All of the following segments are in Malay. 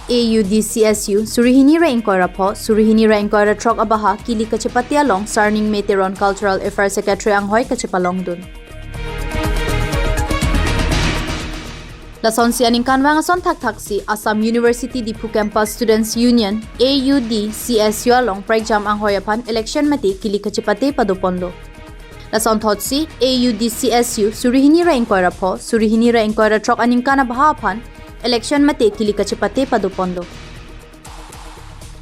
AUDCSU Surihini ra inkoira pho Surihini ra inkoira trok abaha Kilik kachepate along Sarningme Teron Cultural Affair Secretary anghoi kachepalong dun. Lason sianing kanwang ason tak-taksi Assam University Dipu Campus Students Union AUDCSU along pregjam anghoi apan election mati Kilik kachepate padopondo. Lason thotsi AUDCSU Surihini ra inkoira pho Surihini ra inkoira trok aningkan abaha apan election mate Kilik kachepate padopondo.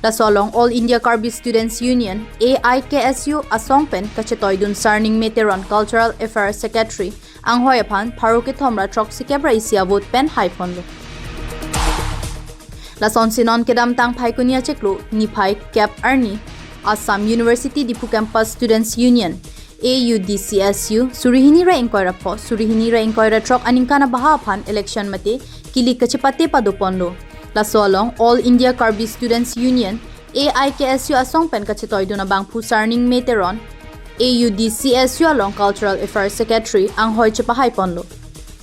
Lasolong All India Karbi Students Union AIKSU asongpen kachetoidun Sarningme Teron Cultural Affair Secretary anghoi apan paruke thomra trok sikebra isia vote pen haipondo. Lason sinon kedam tang phaikunia cheklu ni phai cap arni Assam University Dipu Campus Students Union AUDCSU Surihini ra inkoira pho Surihini ra inkoira trok aningkana baha apan election mate Kilik kachepate padopondo. Lasolong All India Karbi Students Union AIKSU asongpen kachetoidun abangpu Sarningme Teron AUDCSU along Cultural Affairs Secretary anghoi chepahaipondo.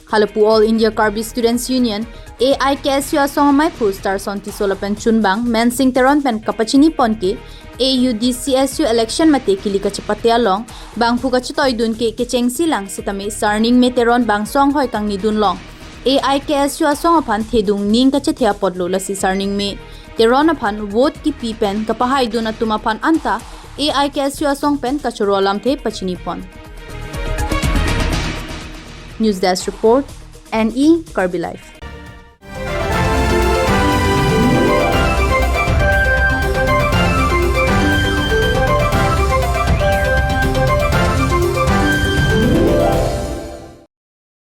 Halapu All India Karbi Students Union AIKSU asongmai pu star sonti solapen chunbang mensing teron pen kapachini ponke AUDCSU election mate Kilik kachepate along bangpu kachetoidun ke kechengsi lang sitame Sarningme Teron bang songhoi kang nidun long AIKSU asong apan thedung ning kachethia podlo lasi Sarningme Teron apan vote ki pipen kapahaidun at tumapan anta AIKSU asong pen kachurolam the pachinipon. News Desk Report NE Karbi Life.